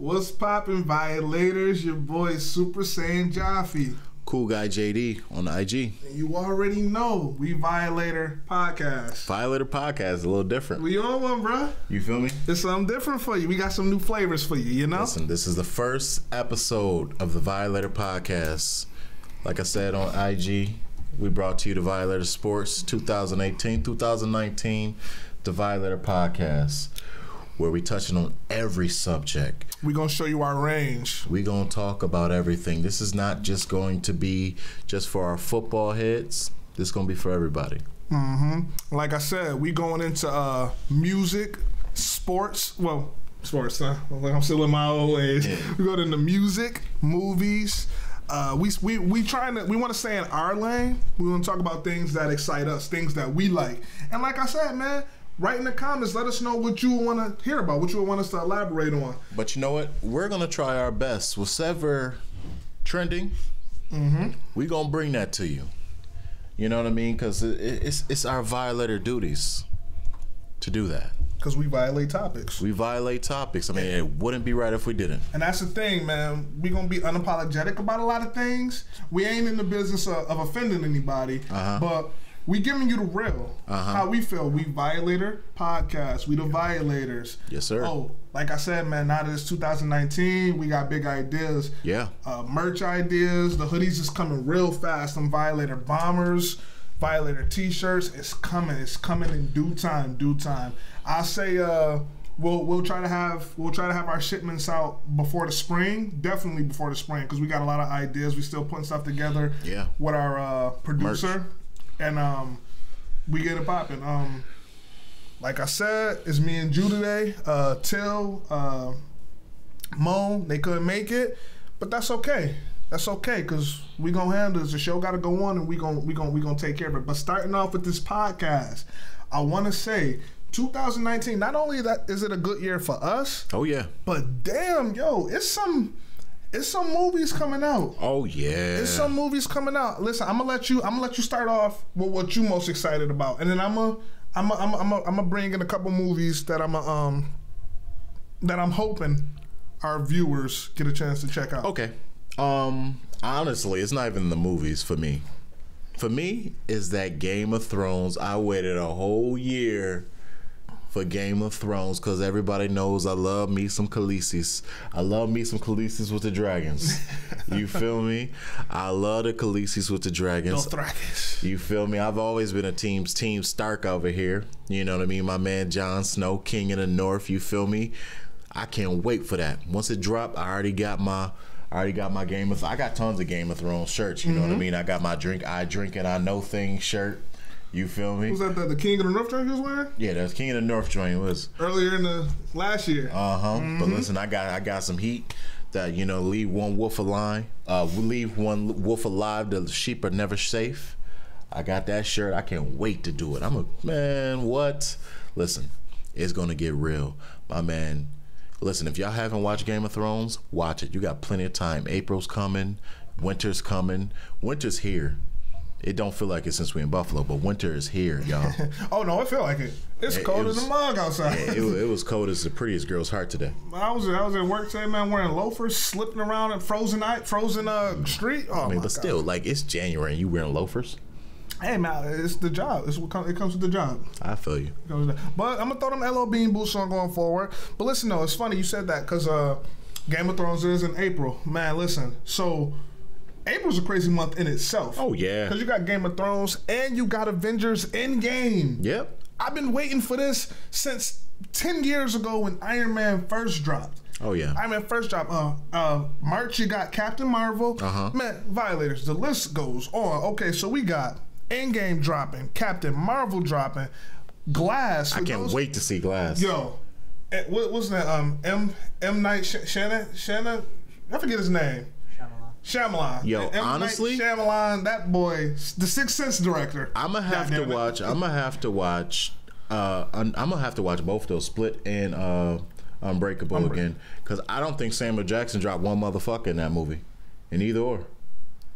What's poppin', Violators? Your boy Super Saiyan Jaffe. Cool Guy JD on the IG. And you already know we Violator Podcast. Violator Podcast is a little different. We on one, bro. You feel me? It's something different for you. We got some new flavors for you, you know? Listen, this is the first episode of the Violator Podcast. Like I said on IG, we brought to you the Violator Sports 2018-2019, the Violator Podcast, where we touching on every subject. We're going to show you our range. We're going to talk about everything. This is not just going to be just for our football heads. This is going to be for everybody. Mm-hmm. Like I said, we going into music, sports. Well, sports, huh? Like I'm still in my old age. Yeah. We go into music, movies. We want to stay in our lane. We want to talk about things that excite us, things that we like. And like I said, man, write in the comments. Let us know what you want to hear about, what you want us to elaborate on. But you know what? We're going to try our best. Whatever trending, we're going to bring that to you. You know what I mean? Because it's our Violator duties to do that. Because we violate topics. We violate topics. I mean, it wouldn't be right if we didn't. And that's the thing, man. We're going to be unapologetic about a lot of things. We ain't in the business of offending anybody. But we giving you the real, how we feel. We Violator Podcast. We the Violators. Yes, sir. Oh, like I said, man, now that it's 2019, we got big ideas. Yeah. Merch ideas. The hoodies is coming real fast. Some Violator bombers, Violator t-shirts. It's coming. It's coming in due time. I say we'll try to have our shipments out before the spring. Definitely before the spring, because we got a lot of ideas. We still putting stuff together. Yeah. With our producer. Merch. And we get it popping. Like I said, it's me and Ju today. Till, Mo, they couldn't make it, but that's okay. That's okay, because we gonna handle this. The show gotta go on, and we gonna take care of it. But starting off with this podcast, I want to say 2019. Not only that is it a good year for us. Oh yeah. But damn, yo, it's some movies coming out. Oh yeah. It's some movies coming out. Listen, I'm gonna let you start off with what you most excited about, and then I'm gonna bring in a couple movies that I'm hoping our viewers get a chance to check out. Okay. Honestly, it's not even the movies for me. For me, it's that Game of Thrones. I waited a whole year for Game of Thrones, because everybody knows I love me some Khaleesi's. I love me some Khaleesi's with the dragons. You feel me? I love the Khaleesi's with the dragons. Dothrakis. You feel me? I've always been a team Stark over here. You know what I mean? My man Jon Snow, King of the North. You feel me? I can't wait for that. Once it dropped, I already got my Game of. I got tons of Game of Thrones shirts. You know what I mean? I got my I drink and I know things shirt. You feel me? Was that the King of the North joint you was wearing? Yeah, the King of the North joint was earlier in the last year. But listen, I got some heat that, you know, leave one wolf alive. The sheep are never safe. I got that shirt. I can't wait to do it. What? Listen, it's gonna get real, my man. Listen, if y'all haven't watched Game of Thrones, watch it. You got plenty of time. April's coming. Winter's coming. Winter's here. It don't feel like it since we in Buffalo, but winter is here, y'all. Oh no, I feel like it. It's cold as a mug outside. Yeah, it was cold as the prettiest girl's heart today. I was at work today, man, wearing loafers, slipping around in frozen street. Oh, but still, like, it's January and you wearing loafers. Hey man, it's the job. It comes with the job. I feel you. But I'm gonna throw them LL Bean boots on going forward. But listen, though, it's funny you said that, because Game of Thrones is in April. Man, listen, so April's a crazy month in itself. Oh yeah, because you got Game of Thrones and you got Avengers Endgame. Yep. I've been waiting for this since 10 years ago when Iron Man first dropped. Oh yeah. Iron Man first dropped. March you got Captain Marvel. Man, Violators. The list goes on. Okay, so we got Endgame dropping, Captain Marvel dropping, Glass. I can't wait to see Glass. Yo, what's that? M. Night Shyamalan. I forget his name. Shyamalan. Yo, honestly, Shyamalan, that boy, the Sixth Sense director. I'm gonna have to watch both those, Split and Unbreakable again, because I don't think Samuel Jackson dropped one motherfucker in that movie, in either or.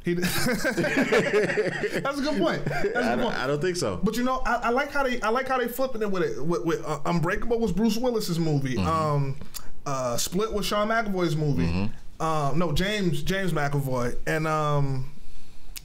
That's a good point. I don't think so. But you know, I like how they flipping it with it. With Unbreakable was Bruce Willis's movie. Split was Sean McAvoy's movie. No, James McAvoy. And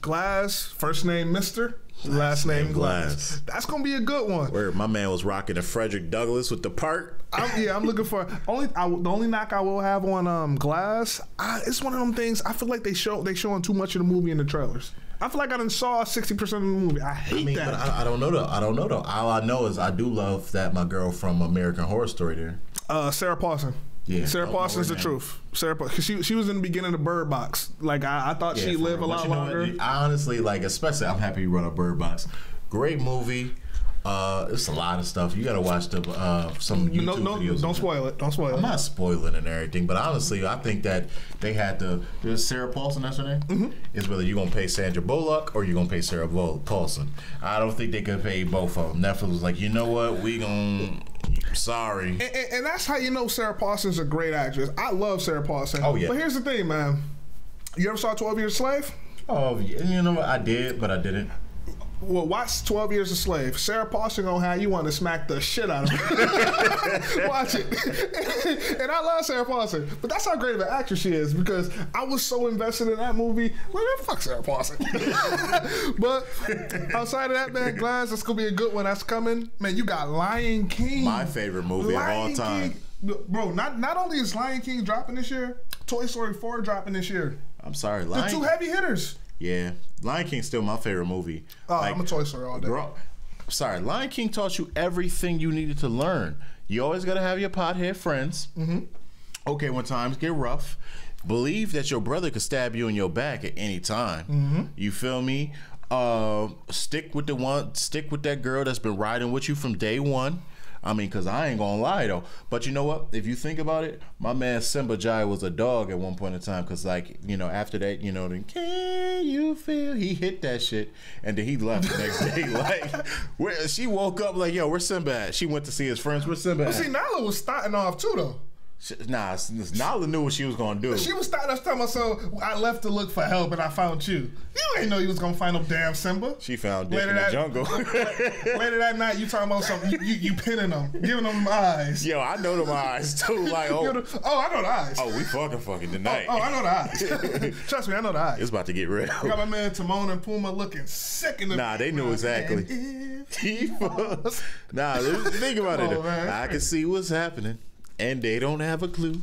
Glass, first name Mr., last name Glass. That's gonna be a good one. Where my man was rocking a Frederick Douglass with the part. I'm looking for the only knock I will have on Glass. It's one of them things. I feel like they showing too much of the movie in the trailers. I feel like I done saw 60% of the movie. I hate that. But I don't know though. All I know is I do love that my girl from American Horror Story there. Sarah Paulson. Yeah, Sarah Paulson's the truth. Sarah, because she was in the beginning of Bird Box. Like I thought she'd live a lot longer. I honestly, like, especially I'm happy you run a Bird Box. Great movie. It's a lot of stuff. You got to watch some YouTube videos. Don't spoil it. Don't spoil it. I'm not spoiling and everything, but honestly, I think that they had to. There's Sarah Paulson. That's her name. Mm-hmm. Is whether you're gonna pay Sandra Bullock or you're gonna pay Sarah Paulson. I don't think they could pay both of them. Netflix was like, you know what, we gonna. Sorry. And that's how you know Sarah Paulson's a great actress. I love Sarah Paulson. Oh yeah. But here's the thing, man. You ever saw 12 Years a Slave? Oh, you know what? I did, but I didn't. Well, watch 12 Years a Slave. Sarah Paulson gonna have you want to smack the shit out of her. Watch it. And I love Sarah Paulson, but that's how great of an actress she is because I was so invested in that movie. Like, man, fuck Sarah Paulson. But outside of that, man, Glass, that's gonna be a good one. That's coming. Man, you got Lion King. My favorite movie of all time. Bro, not only is Lion King dropping this year, Toy Story 4 dropping this year. I'm sorry, the two heavy hitters. Yeah, Lion King's still my favorite movie. Oh, like, I'm a Toy Story all day. Sorry, Lion King taught you everything you needed to learn. You always got to have your pothead friends. Mm-hmm. Okay, when times get rough, believe that your brother could stab you in your back at any time. Mm-hmm. You feel me? Stick with that girl that's been riding with you from day one. I mean, because I ain't going to lie, though. But you know what? If you think about it, my man Simba Jai was a dog at one point in time. Because, like, you know, after that, you know, then, can you feel? He hit that shit. And then he left the next day. Like, she woke up like, yo, where's Simba at? She went to see his friends. Where's Simba at? See, Nala was starting off, too, though. Nah, Nala knew what she was gonna do. She was starting to tell me, so I left to look for help and I found you. You ain't know you was gonna find no damn Simba. She found Dick in the jungle. Later that night, you talking about something. You pinning them, giving them eyes. Yo, I know them eyes too. Like, I know the eyes. Oh, we fucking tonight. I know the eyes. Trust me, I know the eyes. It's about to get real. I got my man Timon and Pumbaa looking sick in the. Nah, they knew exactly. Nah, think about it. Man. I can see what's happening. And they don't have a clue.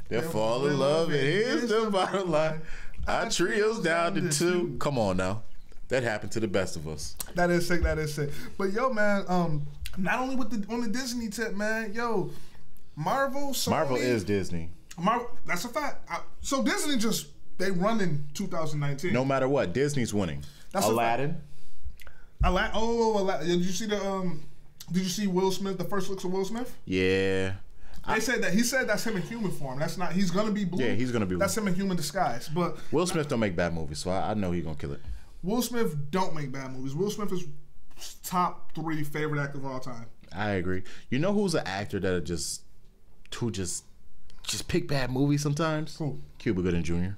They'll fall in love, and here's the bottom line. Our trio's down to 2. Come on now. That happened to the best of us. That is sick, But yo, man, not only on the Disney tip, man, yo, Marvel, Sony. Marvel is Disney. That's a fact. So Disney they run in 2019. No matter what, Disney's winning. That's Aladdin. Aladdin. Did you see Will Smith, the first looks of Will Smith? Yeah. He said that's him in human form. That's not. He's gonna be blue. Yeah, he's gonna be blue. That's him in human disguise. But Will Smith don't make bad movies, so I know he's gonna kill it. Will Smith don't make bad movies. Will Smith is top 3 favorite actor of all time. I agree. You know who's an actor that just pick bad movies sometimes? Who? Cuba Gooding Jr.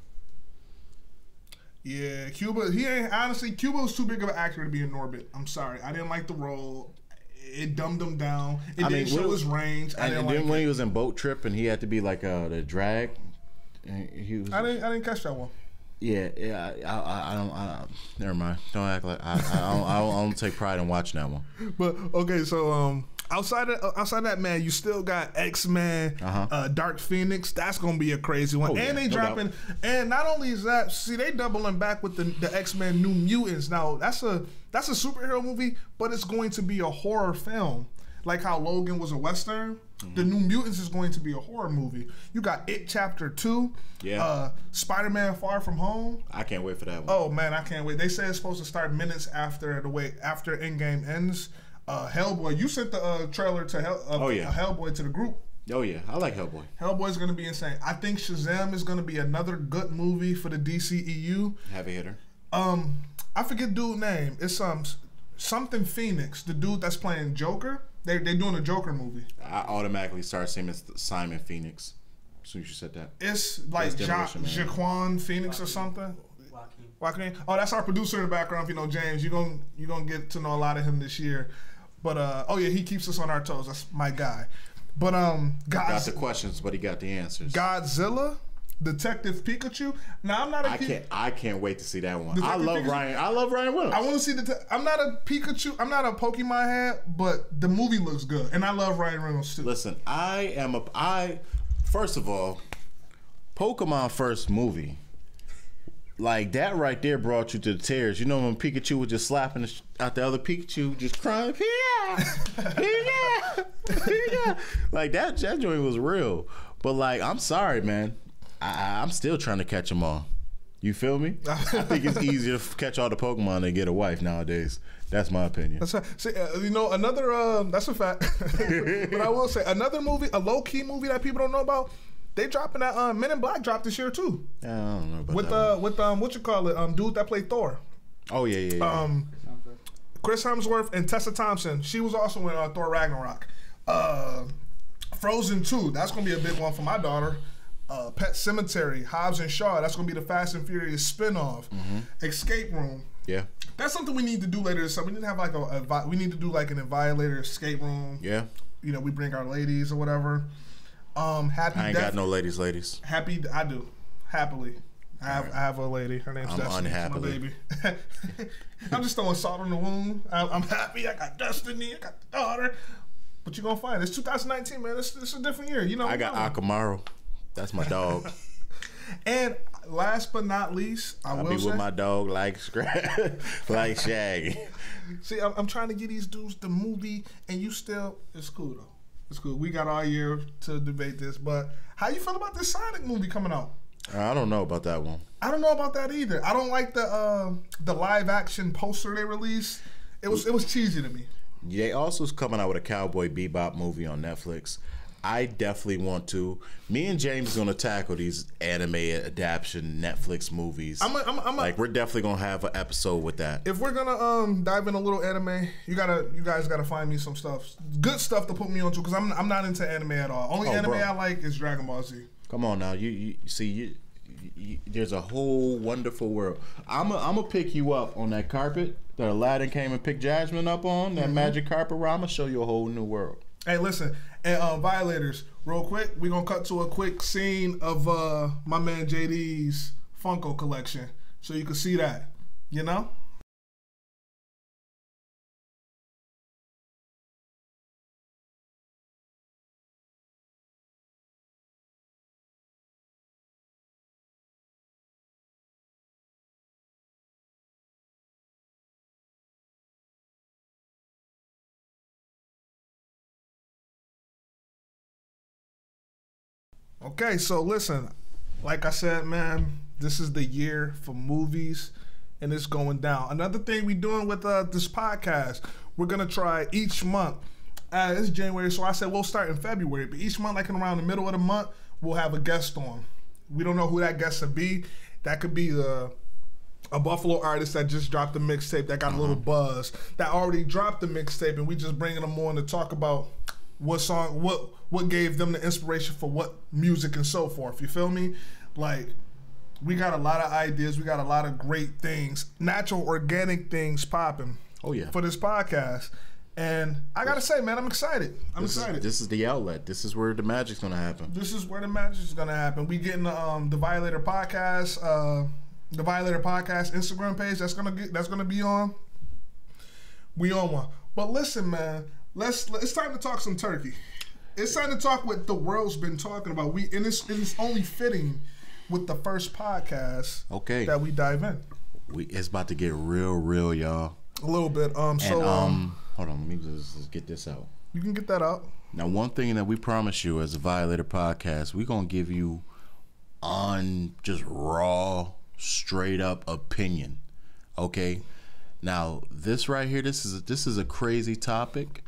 Yeah, Cuba. He ain't honestly. Cuba was too big of an actor to be in Norbit. I'm sorry. I didn't like the role. It dumbed him down. It didn't show his range. And then when he was in Boat Trip and he had to be like the drag, he was. I didn't catch that one. Yeah. I don't. Never mind. Don't act like I don't take pride in watching that one. But okay, so outside that, man, you still got X-Men, Dark Phoenix. That's gonna be a crazy one. And they dropping. And not only is that, see, they doubling back with the X-Men New Mutants. Now that's a superhero movie, but it's going to be a horror film. Like how Logan was a Western, the New Mutants is going to be a horror movie. You got It Chapter 2, Spider-Man Far From Home. I can't wait for that one. Oh man, I can't wait. They say it's supposed to start minutes after Endgame ends. Hellboy, you sent the trailer to Hellboy to the group. Oh yeah, I like Hellboy. Hellboy's gonna be insane. I think Shazam is gonna be another good movie for the DCEU. Heavy hitter. I forget dude's name. It's something Phoenix, the dude that's playing Joker. They're doing a Joker movie. I automatically start saying it's Simon Phoenix. As soon as you said that. It's like Jaquan Phoenix or something. Joaquin. Oh, that's our producer in the background. If you know James, you're gonna get to know a lot of him this year. But he keeps us on our toes. That's my guy. But got the questions, but he got the answers. Godzilla, Detective Pikachu. Now I'm not a I can't wait to see that one. Detective I love Ryan Reynolds. I want to see I'm not a Pikachu. I'm not a Pokemon head, but the movie looks good, and I love Ryan Reynolds too. Listen, first of all, Pokemon first movie. Like, that right there brought you to the tears. You know when Pikachu was just slapping out the other Pikachu, just crying, yeah. Like, that joint was real. But, like, I'm sorry, man. I'm still trying to catch them all. You feel me? I think it's easier to catch all the Pokemon than get a wife nowadays. That's my opinion. That's right. See, you know, another, that's a fact. But I will say, another movie, a low-key movie that people don't know about, they dropping that Men in Black dropped this year too. Yeah, I don't know about with that with what you call it, dude that played Thor. Oh yeah. Chris Hemsworth and Tessa Thompson. She was also in Thor Ragnarok. Frozen 2. That's gonna be a big one for my daughter. Pet Cemetery, Hobbs and Shaw. That's gonna be the Fast and Furious spinoff. Escape Room. Yeah. That's something we need to do later this summer. We need to have like we need to do like an Violator escape room. Yeah. You know, we bring our ladies or whatever. Happy I ain't got no ladies. Happy, I do. Happily. I have a lady. Her name's Destiny. Unhappily. It's my baby. I'm just throwing salt on the wound. I'm happy. I got Destiny. I got the daughter. But you're going to find it. It's 2019, man. It's a different year. You know. I got Akamaru. That's my dog. And last but not least, I'll be with my dog like Shaggy. See, I'm trying to get these dudes the movie, and you still, it's cool though. It's cool. We got all year to debate this, but how you feel about this Sonic movie coming out? I don't know about that one. I don't know about that either. I don't like the live action poster they released. It was cheesy to me. They also is coming out with a Cowboy Bebop movie on Netflix. I definitely want to. Me and James is gonna tackle these anime adaptation Netflix movies. Like, we're definitely gonna have an episode with that. If we're gonna dive in a little anime, you guys gotta find me some stuff, good stuff to put me onto, because I'm not into anime at all. Only anime I like is Dragon Ball Z. Come on now, you see, there's a whole wonderful world. I'm gonna pick you up on that carpet that Aladdin came and picked Jasmine up on, that magic carpet where I'm gonna show you a whole new world. Hey, listen, and Violators, real quick, we're going to cut to a quick scene of my man JD's Funko collection so you can see that, you know? Okay, so listen, like I said, man, this is the year for movies, and it's going down. Another thing we're doing with this podcast, we're going to try each month. It's January, so I said we'll start in February, but each month, like around the middle of the month, we'll have a guest on. We don't know who that guest will be. That could be a Buffalo artist that just dropped a mixtape that got a little buzz, that already dropped the mixtape, and we just bringing them on to talk about what song, what gave them the inspiration for what music and so forth. You feel me? Like, we got a lot of ideas. We got a lot of great things, natural, organic things popping. Oh yeah. For this podcast, and I gotta say, man, I'm excited. This is the outlet. This is where the magic's gonna happen. This is where the magic's gonna happen. We getting the Violator podcast, Instagram page. That's gonna be on. We on one. But listen, man. It's time to talk some turkey. It's time to talk what the world's been talking about. It's only fitting with the first podcast. Okay. That we dive in. It's about to get real, y'all. A little bit. Hold on. Let me just get this out. You can get that out. Now, one thing that we promise you as a Violator podcast, we're gonna give you on just raw, straight up opinion. Okay. Now, this right here, this is a crazy topic,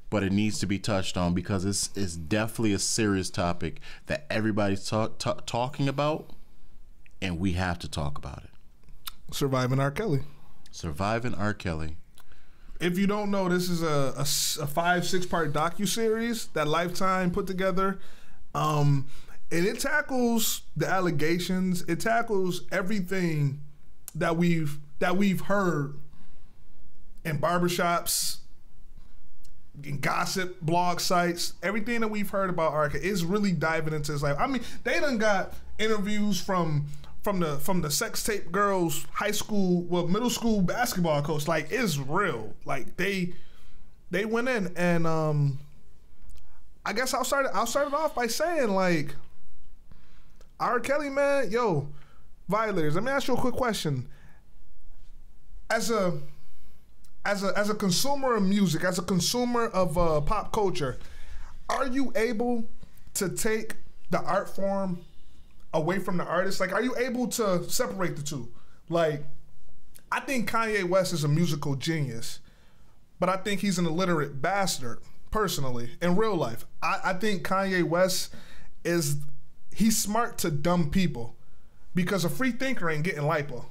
but it needs to be touched on because it's definitely a serious topic that everybody's talking about, and we have to talk about it. Surviving R. Kelly. Surviving R. Kelly. If you don't know, this is a 5-6 part docu-series that Lifetime put together. And it tackles the allegations. It tackles everything that we've heard in barbershops, gossip blog sites, everything that we've heard about R. Kelly is really diving into his life. I mean, they done got interviews from the sex tape girls, high school, middle school basketball coach. Like, it's real. Like, they went in, and I guess I'll start it off by saying, like, R. Kelly, man, yo, Violators, let me ask you a quick question. As a consumer of music, as a consumer of pop culture, are you able to take the art form away from the artist? Like, are you able to separate the two? Like, I think Kanye West is a musical genius, but I think he's an illiterate bastard, personally, in real life. I think Kanye West he's smart to dumb people, because a free thinker ain't getting lipo.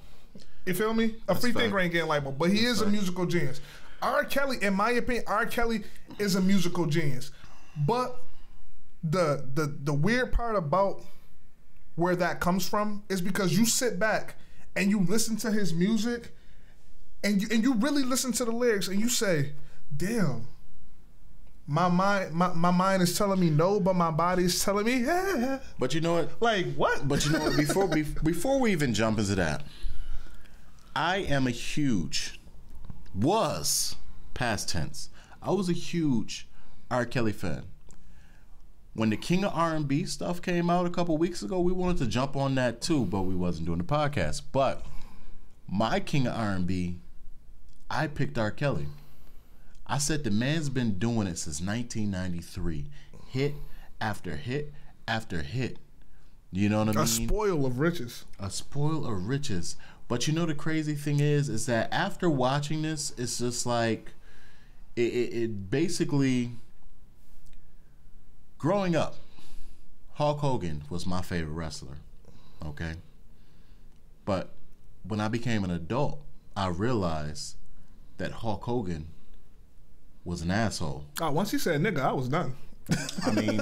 You feel me? A free thinker ain't getting lipo, but he is a musical genius. R. Kelly, in my opinion, R. Kelly is a musical genius. But the weird part about where that comes from is because you sit back and you listen to his music, and you really listen to the lyrics, and you say, damn, my mind is telling me no, but my body is telling me yeah. But you know what? Like, what? But you know what? Before we even jump into that, I am past tense, I was a huge R. Kelly fan. When the King of R&B stuff came out a couple weeks ago, we wanted to jump on that too, but we wasn't doing the podcast. But my King of R&B, I picked R. Kelly. I said the man's been doing it since 1993. Hit after hit after hit. You know what I mean? A spoil of riches. A spoil of riches. But you know the crazy thing is that after watching this, it's just like, it basically, growing up, Hulk Hogan was my favorite wrestler, okay? But when I became an adult, I realized that Hulk Hogan was an asshole. Oh, once he said nigga, I was done. I mean,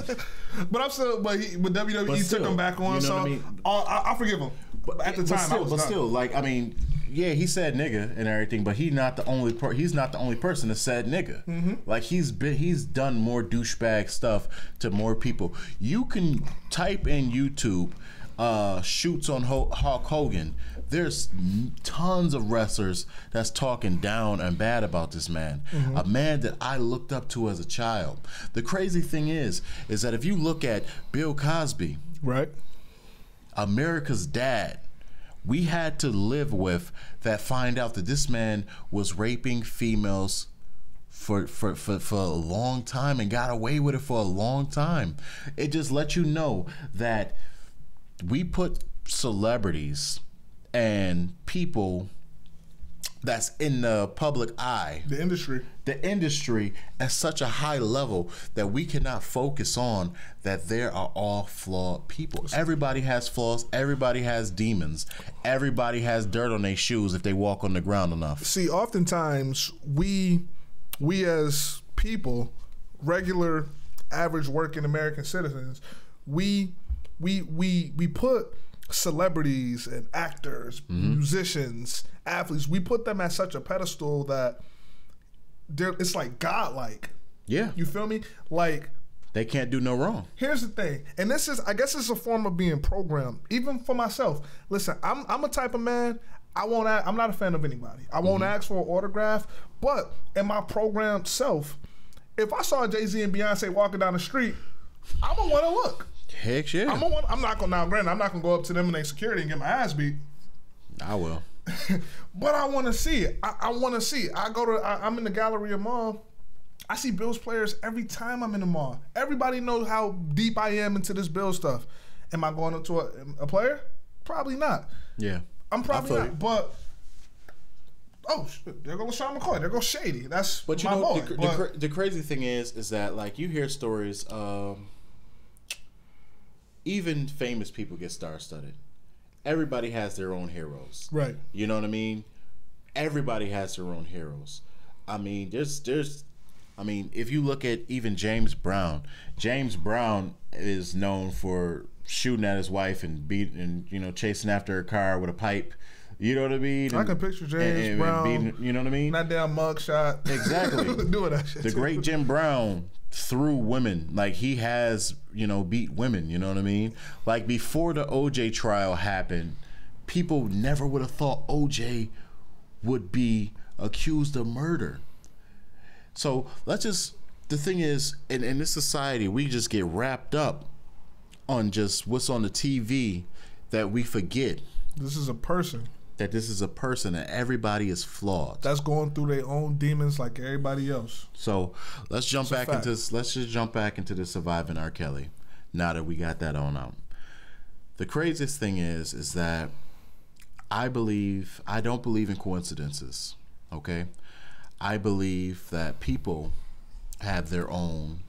but I'm still, but WWE took him back on, you know, so what I mean? I forgive him. But at the time, still, like, I mean, yeah, he said nigga and everything, but he's not the only person that said nigga. Mm-hmm. Like, he's done more douchebag stuff to more people. You can type in YouTube shoots on Hulk Hogan. There's tons of wrestlers that's talking down and bad about this man. Mm-hmm. A man that I looked up to as a child. The crazy thing is that if you look at Bill Cosby, right, America's dad, we had to live with that, find out that this man was raping females for a long time and got away with it for a long time. It just lets you know that we put celebrities and people that's in the public eye, the industry at such a high level that we cannot focus on that there are all flawed people. Everybody has flaws, everybody has demons, everybody has dirt on their shoes if they walk on the ground enough. See, oftentimes we as people, regular average working American citizens, we put celebrities and actors, mm-hmm. musicians, athletes, we put them at such a pedestal that it's like godlike. Yeah. You feel me? Like, they can't do no wrong. Here's the thing, and this is, I guess it's a form of being programmed, even for myself. Listen, I'm a type of man, I'm not a fan of anybody. I won't mm-hmm. ask for an autograph, but in my programmed self, if I saw Jay-Z and Beyonce walking down the street, I'm gonna want to look. Heck yeah. I'm not gonna go up to them in their security and get my ass beat. I will. But I want to see it. I want to see it. I'm in the Galleria Mall. I see Bills players every time I'm in the mall. Everybody knows how deep I am into this Bills stuff. Am I going up to a player? Probably not. Yeah. I'm probably not. But there goes LaShawn McCoy. There goes Shady. That's but you my know, boy. The crazy thing is that, like, you hear stories. Even famous people get star-studded. Everybody has their own heroes. Right. You know what I mean? Everybody has their own heroes. I mean, if you look at even James Brown is known for shooting at his wife and chasing after her car with a pipe. You know what I mean? I can picture James Brown. You know what I mean? That damn mugshot. Exactly. Doing that shit. The great Jim Brown threw women. Like, he has, beat women. You know what I mean? Like, before the OJ trial happened, people never would have thought OJ would be accused of murder. So the thing is, in this society, we just get wrapped up on just what's on the TV that we forget. This is a person. That this is a person and everybody is flawed. That's going through their own demons like everybody else. So let's just jump back into the surviving R. Kelly. Now that we got that on out. The craziest thing is that I don't believe in coincidences. Okay? I believe that people have their own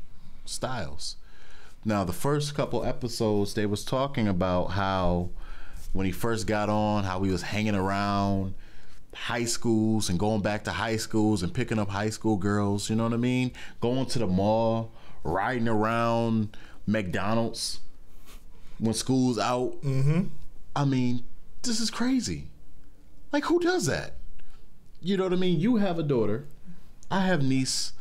styles. Now, the first couple episodes, they was talking about how when he first got on, how he was hanging around high schools and going back to high schools and picking up high school girls, you know what I mean? Going to the mall, riding around McDonald's when school's out. Mm-hmm. I mean, this is crazy. Like, who does that? You know what I mean? You have a daughter. I have nieces.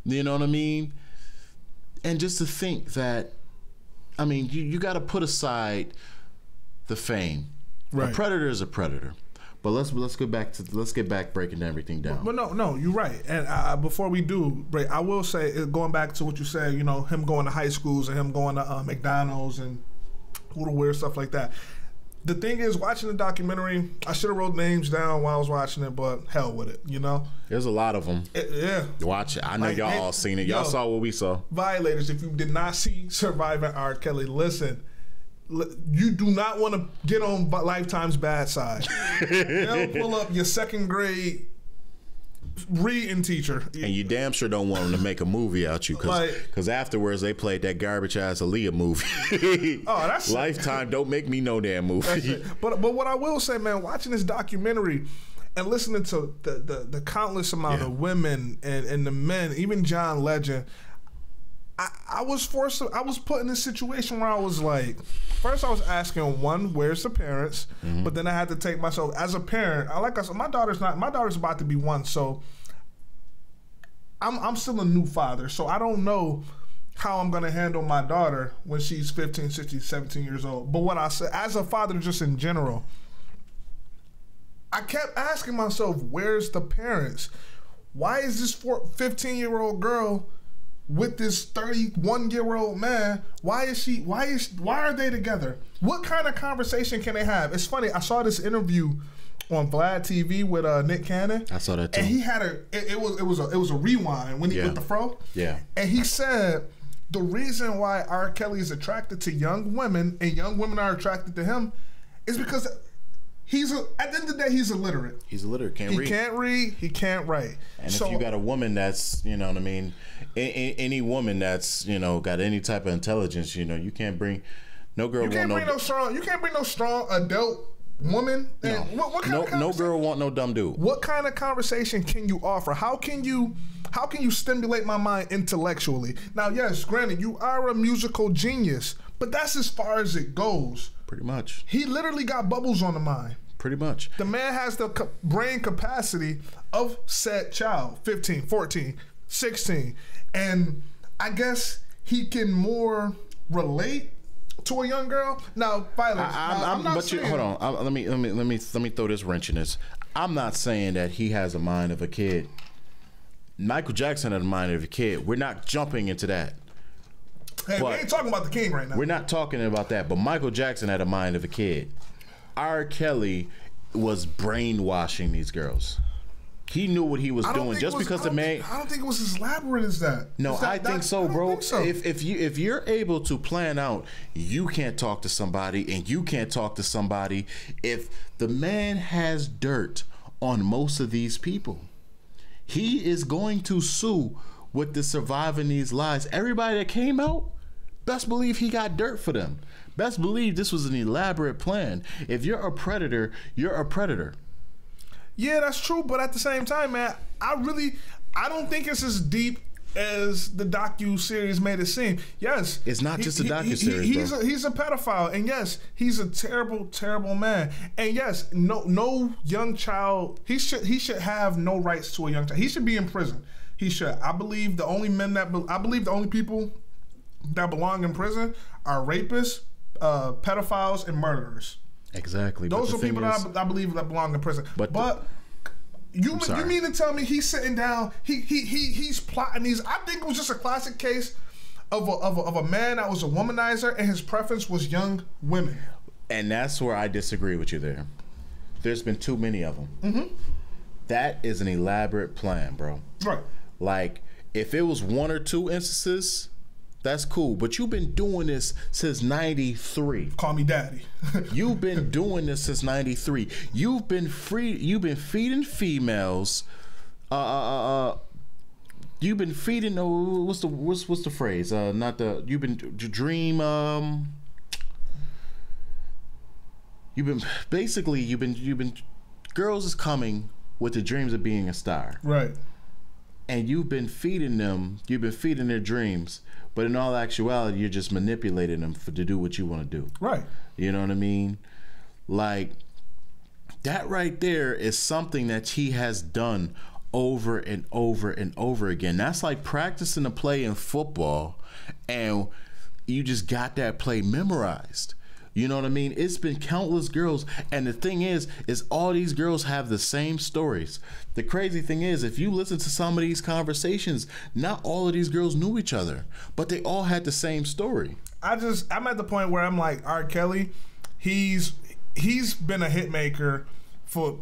You know what I mean? And just to think that, I mean, you got to put aside the fame. Right. A predator is a predator. But let's get back breaking everything down. But no, you're right. And before we do break, I will say, going back to what you said, him going to high schools and him going to McDonald's and who to wear, stuff like that. The thing is, watching the documentary, I should have wrote names down while I was watching it, but hell with it, There's a lot of them. Yeah. Watch it. I know y'all all seen it. Y'all saw what we saw. Violators, if you did not see Surviving R. Kelly, listen. You do not want to get on Lifetime's bad side. They'll pull up your second grade reading teacher. And you damn sure don't want them to make a movie out you, because afterwards they played that garbage ass Aaliyah movie. Oh, that's Lifetime. Don't make me no damn movie. But what I will say, man, watching this documentary and listening to the countless amount of women and the men, even John Legend, I was put in this situation where I was like, first I was asking, one, where's the parents? Mm-hmm. But then I had to take myself as a parent. My daughter's about to be 1, so I'm still a new father, so I don't know how I'm gonna handle my daughter when she's 15, 16, 17 years old. But what I said, as a father, just in general, I kept asking myself, where's the parents? Why is this 15-year-old girl with this 31-year-old man? Why are they together? What kind of conversation can they have? It's funny, I saw this interview on Vlad TV with Nick Cannon. I saw that too. And he had it was a rewind when he with the fro. Yeah. And he said the reason why R. Kelly is attracted to young women and young women are attracted to him is because at the end of the day, he's illiterate. He's illiterate. He can't read. He can't write. And if you got a woman that's, you know what I mean, any woman that's, got any type of intelligence, you can't bring no girl. You can't bring no strong adult woman. No, what kind of no girl want no dumb dude. What kind of conversation can you offer? How can you stimulate my mind intellectually? Now, yes, granted, you are a musical genius, but that's as far as it goes. Pretty much. He literally got bubbles on the mind. Pretty much. The man has the brain capacity of said child, 15, 14, 16. And I guess he can more relate to a young girl. Now, violence. Hold on. Let me throw this wrench in this. I'm not saying that he has a mind of a kid. Michael Jackson had a mind of a kid. We're not jumping into that. Hey, we ain't talking about the king right now. We're not talking about that, but Michael Jackson had a mind of a kid. R. Kelly was brainwashing these girls. He knew what he was doing just because the man. I don't think it was as elaborate as that. No, I think so, bro. If you're able to plan out, you can't talk to somebody and you can't talk to somebody. If the man has dirt on most of these people, he is going to sue with the surviving these lies. Everybody that came out, best believe he got dirt for them. Best believe this was an elaborate plan. If you're a predator, you're a predator. Yeah, that's true. But at the same time, man, I don't think it's as deep as the docu series made it seem. Yes, it's not just a docu series. He's a pedophile, and yes, he's a terrible, terrible man. And yes, no young child. He should have no rights to a young child. He should be in prison. He should. I believe the only people that belong in prison are rapists, pedophiles, and murderers. Exactly. Those are people that I believe that belong in prison. But you mean to tell me he's sitting down? He's plotting these. I think it was just a classic case of a man that was a womanizer, and his preference was young women. And that's where I disagree with you there. There's been too many of them. Mm-hmm. That is an elaborate plan, bro. Right. Like, if it was one or two instances, that's cool. But you've been doing this since 93. Call me daddy. You've been doing this since 93. You've been feeding females. You've been feeding. What's the phrase? You've been dream. You've been. Girls is coming with the dreams of being a star. Right. And you've been feeding them. You've been feeding their dreams. But in all actuality, you're just manipulating them to do what you want to do. Right. You know what I mean? Like, that right there is something that he has done over and over and over again. That's like practicing a play in football and you just got that play memorized. You know what I mean? It's been countless girls. And the thing is all these girls have the same stories. The crazy thing is, if you listen to some of these conversations, not all of these girls knew each other, but they all had the same story. I'm at the point where I'm like, R. Kelly, he's been a hit maker for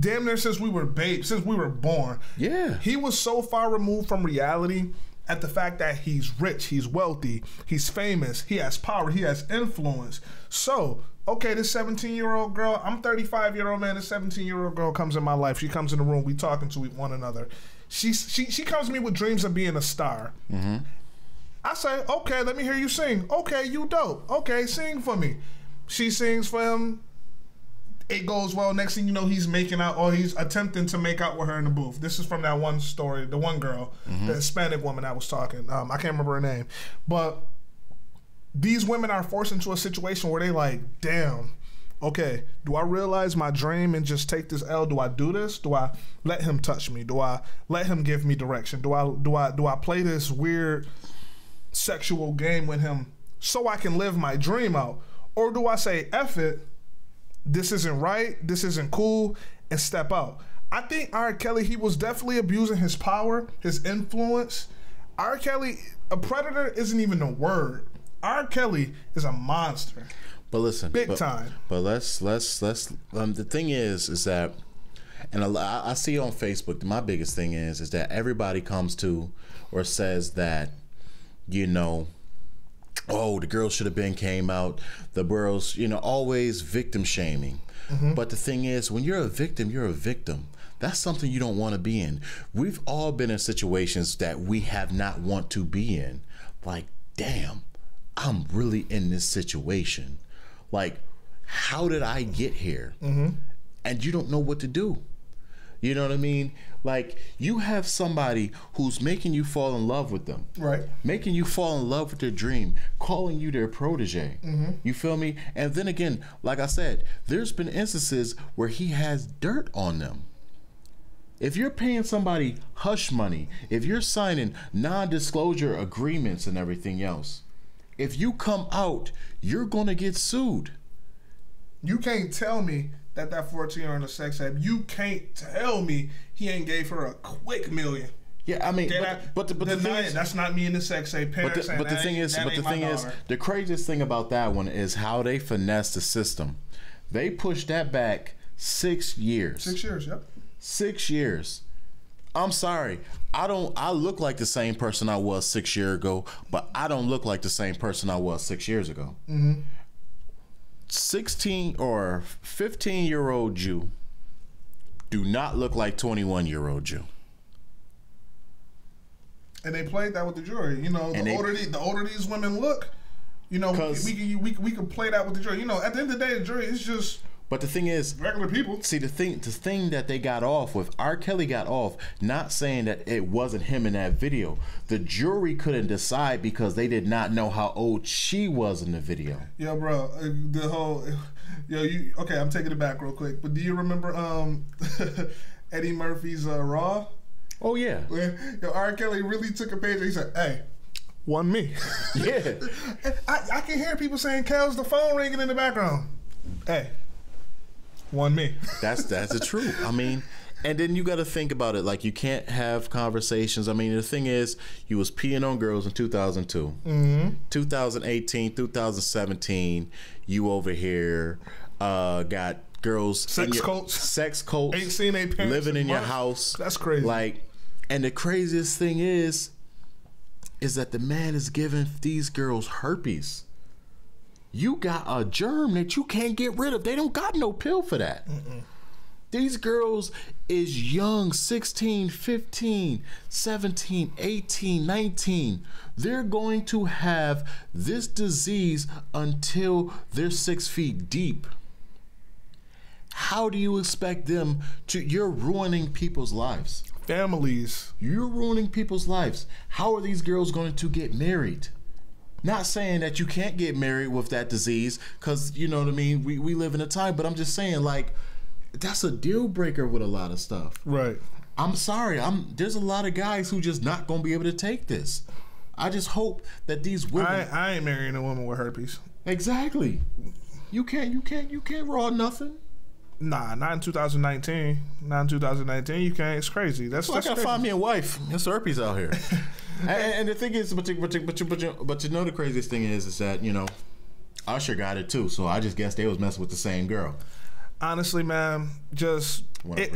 damn near since we were born. Yeah. He was so far removed from reality at the fact that he's rich, he's wealthy, he's famous, he has power, he has influence. So, okay, this 17-year-old girl, I'm 35-year-old man, this 17-year-old girl comes in my life. She comes in the room, we talking to one another. She comes to me with dreams of being a star. Mm-hmm. I say, okay, let me hear you sing. Okay, you dope. Okay, sing for me. She sings for him. It goes well. Next thing you know, he's making out, or he's attempting to make out with her in the booth. This is from that one story, the one girl, the Hispanic woman I was talking. I can't remember her name. But these women are forced into a situation where they like, damn, okay, do I realize my dream and just take this L? Do I do this? Do I let him touch me? Do I let him give me direction? Do I play this weird sexual game with him so I can live my dream out? Or do I say, F it, this isn't right, this isn't cool, and step out? I think R. Kelly, he was definitely abusing his power, his influence. R. Kelly, a predator isn't even a word. R. Kelly is a monster. But listen, big time. But let's the thing is that, and I see on Facebook, my biggest thing is that everybody comes to or says that, you know, oh, the girl should have came out. The girls, you know, always victim shaming. Mm-hmm. But the thing is, when you're a victim, you're a victim. That's something you don't want to be in. We've all been in situations that we have not want to be in. Like, damn, I'm really in this situation. Like, how did I get here? Mm-hmm. And you don't know what to do. You know what I mean? Like, you have somebody who's making you fall in love with them. Right. Making you fall in love with their dream. Calling you their protege. Mm-hmm. You feel me? And then again, like I said, there's been instances where he has dirt on them. If you're paying somebody hush money, if you're signing non-disclosure agreements and everything else, if you come out, you're going to get sued. You can't tell me that 14-year-old on a sex app, you can't tell me he ain't gave her a quick $1 million. Yeah, I mean, but the thing is, that's not me in the sex ape. But the thing is, the craziest thing about that one is how they finesse the system. They pushed that back 6 years. 6 years, yep. 6 years. I'm sorry, I look like the same person I was 6 years ago, but I don't look like the same person I was 6 years ago. Mm-hmm. 16 or 15-year-old Jew do not look like 21-year-old Jew. And they played that with the jury. You know, the older these women look, you know, we can play that with the jury. You know, at the end of the day, the jury is just But the thing is, regular people. See, the thing that they got off with, R. Kelly got off not saying that it wasn't him in that video. The jury couldn't decide because they did not know how old she was in the video. Yo, bro, the whole, okay, I'm taking it back real quick. But do you remember Eddie Murphy's Raw? Oh yeah. Where, R. Kelly really took a page and he said, "Hey, one me." Yeah. I can hear people saying, "Kel's the phone ringing in the background." Hey. One me. That's the truth. I mean, and then you got to think about it. Like, you can't have conversations. I mean, the thing is, you was peeing on girls in 2002. 2018, 2017, you over here got girls. Sex cults. Ain't seen their parents living in your months. house. That's crazy. Like, and the craziest thing is that the man is giving these girls herpes. You got a germ that you can't get rid of. They don't got no pill for that. These girls is young, 16, 15, 17, 18, 19. They're going to have this disease until they're 6 feet deep. How do you expect them to? You're ruining people's lives. Families. You're ruining people's lives. How are these girls going to get married? Not saying that you can't get married with that disease, because, you know what I mean, we live in a time, but I'm just saying, like, that's a deal breaker with a lot of stuff. Right. I'm sorry. There's a lot of guys who just not going to be able to take this. I just hope that these women... I ain't marrying a woman with herpes. Exactly. You can't raw nothing. Nah, not in 2019. Not in 2019. You can't. It's crazy. That's I gotta crazy. find me a wife. There's herpes out here. and the thing is, but you know, the craziest thing is that, you know, Usher got it too. So I just guess they was messing with the same girl. Honestly, man, just it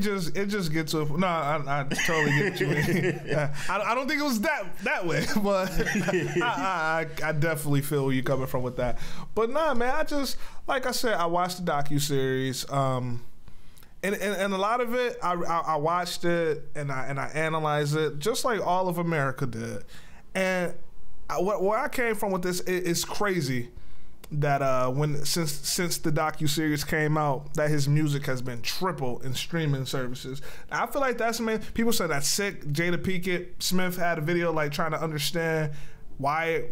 just gets to. No, I totally get what you mean. I don't think it was that way, but I definitely feel where you're coming from with that. But nah, man, I just, like I said, I watched the docu-series, and a lot of it, I watched it and I analyzed it just like all of America did, and where I came from with this is crazy. That since the docu-series came out, that his music has been triple in streaming services. I feel like that's, man, people say that's sick. Jada Pinkett Smith had a video like trying to understand why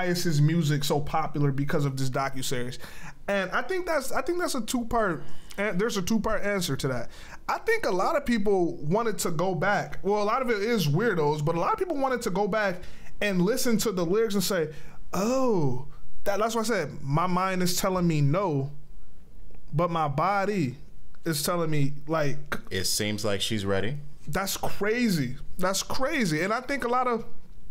is his music so popular because of this docu-series, and I think that's a two-part. There's a two-part answer to that. I think a lot of people wanted to go back. Well, a lot of it is weirdos, but a lot of people wanted to go back and listen to the lyrics and say, oh. That's what I said. My mind is telling me no, but my body is telling me, like... It seems like she's ready. That's crazy. That's crazy. And I think a lot of...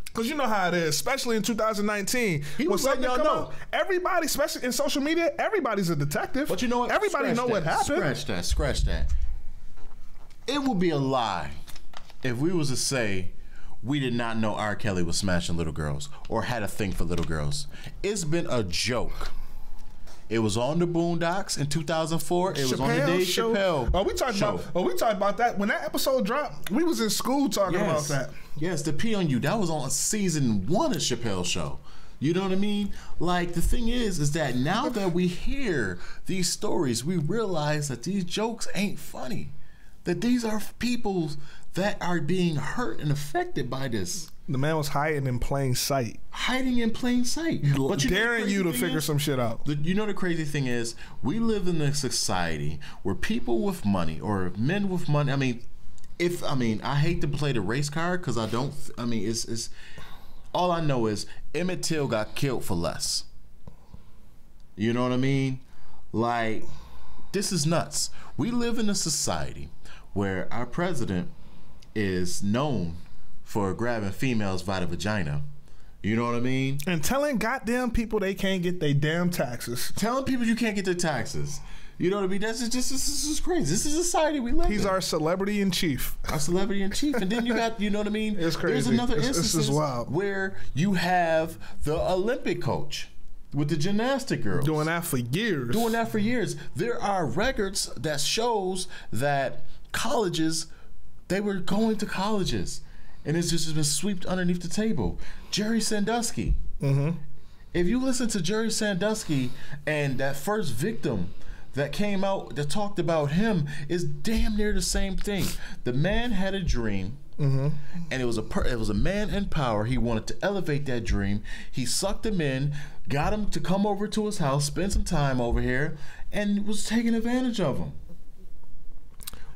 Because you know how it is, especially in 2019. He was letting y'all know. Everybody, especially in social media, everybody's a detective. But you know what? Everybody know what happened. Scratch that. It would be a lie if we was to say... we did not know R. Kelly was smashing little girls or had a thing for little girls. It's been a joke. It was on the Boondocks in 2004. It was on the Dave Chappelle. We talked about that when that episode dropped. We was in school talking about that. Yes, the P on You. That was on season 1 of Chappelle's show. You know what I mean? Like, the thing is that now that we hear these stories, we realize that these jokes ain't funny. That these are people that are being hurt and affected by this. The man was hiding in plain sight. Hiding in plain sight. But daring you to figure some shit out. You know the crazy thing is, we live in a society where people with money, or men with money, I hate to play the race card because it's all I know is Emmett Till got killed for less. You know what I mean? Like, this is nuts. We live in a society where our president is known for grabbing females by the vagina. You know what I mean? And telling goddamn people they can't get their damn taxes. Telling people you can't get their taxes. You know what I mean? This is crazy. This is a society we live in. He's our celebrity in chief. Our celebrity in chief. And then you got, you know what I mean? It's crazy. There's another instance where you have the Olympic coach with the gymnastic girls. Doing that for years. There are records that shows that colleges... They were going to colleges, and it's just been swept underneath the table. Jerry Sandusky. Mm-hmm. If you listen to Jerry Sandusky and that first victim that came out that talked about him is damn near the same thing. The man had a dream, and it was a man in power. He wanted to elevate that dream. He sucked him in, got him to come over to his house, spend some time over here, and was taking advantage of him.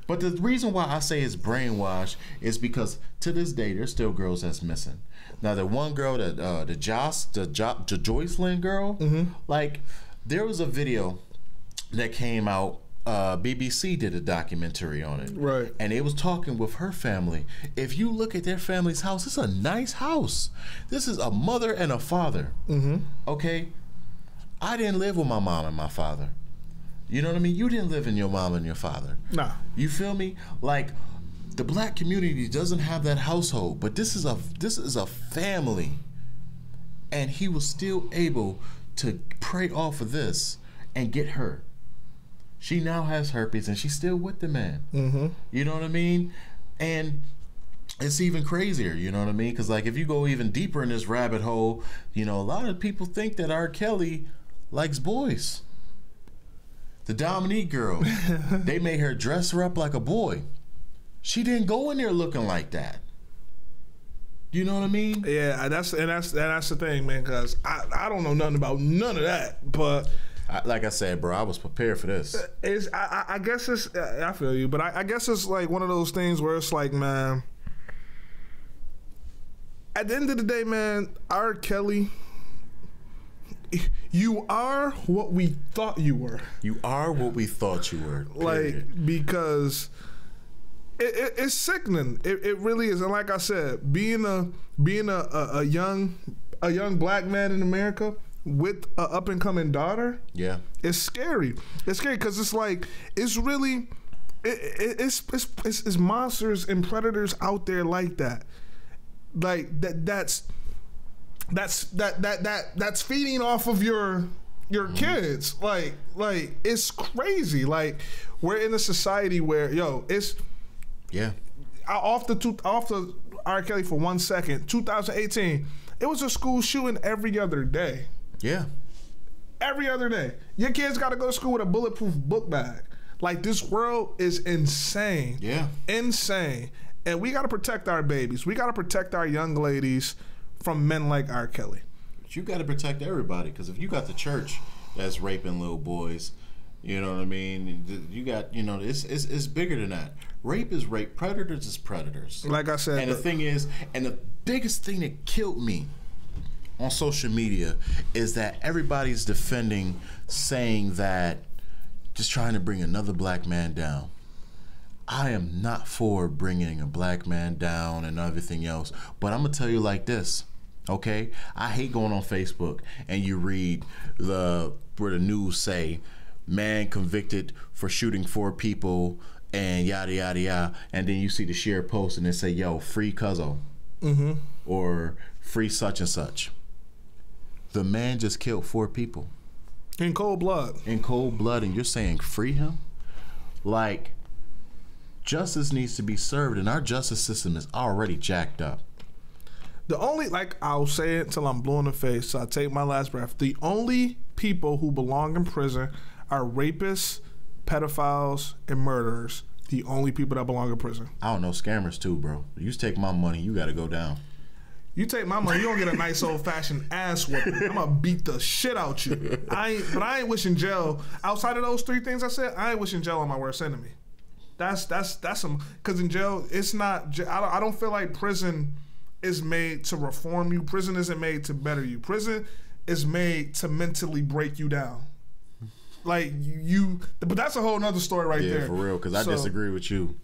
But the reason why I say it's brainwashed is because to this day there's still girls that's missing. Now the one girl that the Joycelyn girl, like there was a video that came out. BBC did a documentary on it, right? And they was talking with her family. If you look at their family's house, it's a nice house. This is a mother and a father. Okay, I didn't live with my mom and my father. You know what I mean? You didn't live in your mom and your father. Nah. You feel me? Like the black community doesn't have that household, but this is a family, and he was still able to prey off of this and get her. She now has herpes, and she's still with the man. You know what I mean? And it's even crazier. You know what I mean? Because like if you go even deeper in this rabbit hole, you know, a lot of people think that R. Kelly likes boys. The Dominique girl, they made her dress her up like a boy. She didn't go in there looking like that. You know what I mean? Yeah, that's the thing, man. Because I don't know nothing about none of that. But like I said, bro, I was prepared for this. I guess it's. I feel you, but I guess it's like one of those things where it's like, man. At the end of the day, man, R. Kelly. You are what we thought you were. You are what we thought you were. Period. Like, because it's sickening. It really is. And like I said, being a young black man in America with an up and coming daughter, yeah, it's scary. It's scary because it's like it's really it's monsters and predators out there like that. Like that's feeding off of your kids. Like it's crazy. Like we're in a society where it's off the R. Kelly for 1 second. 2018, it was a school shooting every other day. Yeah, every other day. Your kids got to go to school with a bulletproof book bag. Like this world is insane. Yeah, insane. And we got to protect our babies. We got to protect our young ladies from men like R. Kelly. But you got to protect everybody, because if you got the church that's raping little boys, you know what I mean? You got, it's bigger than that. Rape is rape. Predators is predators. Like I said. And the thing is, and the biggest thing that killed me on social media is that everybody's defending, saying that just trying to bring another black man down. I am not for bringing a black man down and everything else, but I'm gonna tell you like this, okay? I hate going on Facebook and you read where the news say, man convicted for shooting 4 people and yada yada yada, and then you see the shared post and they say, yo, free Cuzzo, or free such and such. The man just killed 4 people in cold blood. In cold blood, and you're saying free him? Like, justice needs to be served, and our justice system is already jacked up. The only, like, I'll say it until I'm blue in the face, so I take my last breath. The only people who belong in prison are rapists, pedophiles, and murderers. The only people that belong in prison. I don't know, scammers too, bro. You take my money, you got to go down. You take my money, you don't get a nice old-fashioned ass whooping. I'm gonna beat the shit out you. But I ain't wishing jail. Outside of those 3 things I said, I ain't wishing jail on my worst enemy. That's some, because in jail, it's not, I don't feel like prison is made to reform you. Prison isn't made to better you. Prison is made to mentally break you down. Like but that's a whole nother story right there. Yeah, for real, because I disagree with you.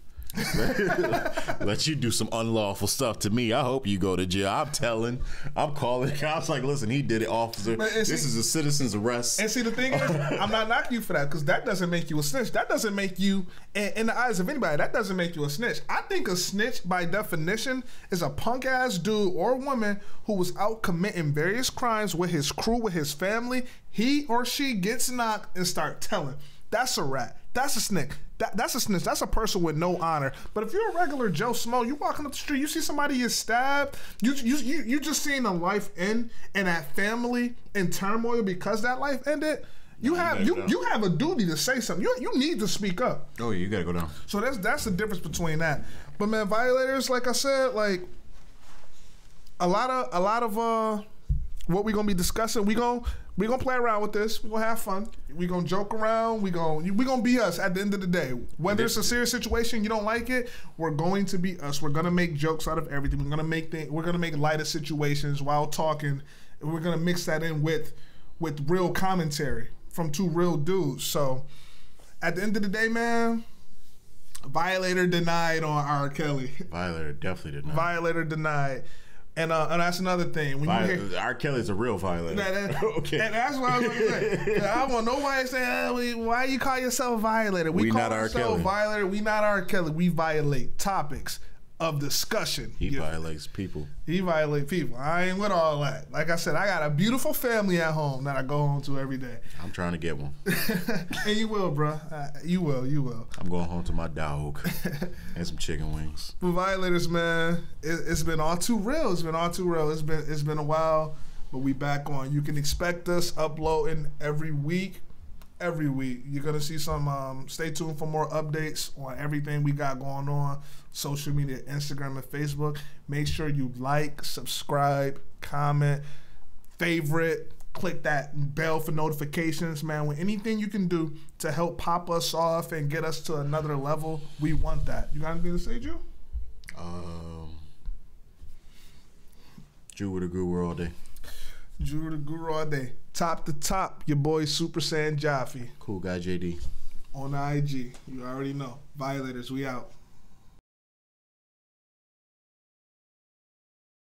Let you do some unlawful stuff to me. I hope you go to jail. I'm calling cops like, listen, he did it, officer. This is a citizen's arrest. And see, the thing is, I'm not knocking you for that, because that doesn't make you a snitch. That doesn't make you, in the eyes of anybody, that doesn't make you a snitch. I think a snitch, by definition, is a punk ass dude or woman who was out committing various crimes with his crew, with his family. He or she gets knocked and start telling. That's a rat. That's a snitch. That's a snitch. That's a person with no honor. But if you're a regular Joe Smo, you walking up the street, you see somebody get stabbed, you just seeing a life end and that family in turmoil because that life ended, You have a duty to say something. You need to speak up. Oh, yeah, you gotta go down. So that's the difference between that. But man, Violators, like I said, like a lot of what we gonna be discussing. We gonna play around with this. We gonna have fun. We gonna joke around. We gonna be us at the end of the day. Whether it's a serious situation, you don't like it, we're going to be us. We're gonna make jokes out of everything. We're gonna make lighter situations while talking. And we're gonna mix that in with real commentary from two real dudes. So at the end of the day, man, Violator denied on R. Kelly. Violator definitely denied. Violator denied. And that's another thing. When you hear R. Kelly's a real violator. Okay. And that's what I was going to say. I want nobody saying, why you call yourself a violator? We call not R. Kelly. Violator. We not R. Kelly. We violate topics of discussion. He violates people. He violates people. I ain't with all that. Like I said, I got a beautiful family at home that I go home to every day. I'm trying to get one. And you will, bro. You will. I'm going home to my dog and some chicken wings. But Violators, man, it's been all too real. It's been a while, but we back on. You can expect us uploading every week. You're gonna see some. Stay tuned for more updates on everything we got going on. Social media, Instagram and Facebook. Make sure you like, subscribe, comment, favorite, click that bell for notifications, man. With anything you can do to help pop us off and get us to another level, we want that. You got anything to say, Jew? Jew with a guru all day. Drew the Guru all day. Top to top, your boy Super Saiyan Jaffe. Cool guy JD. On the IG. You already know. Violators, we out.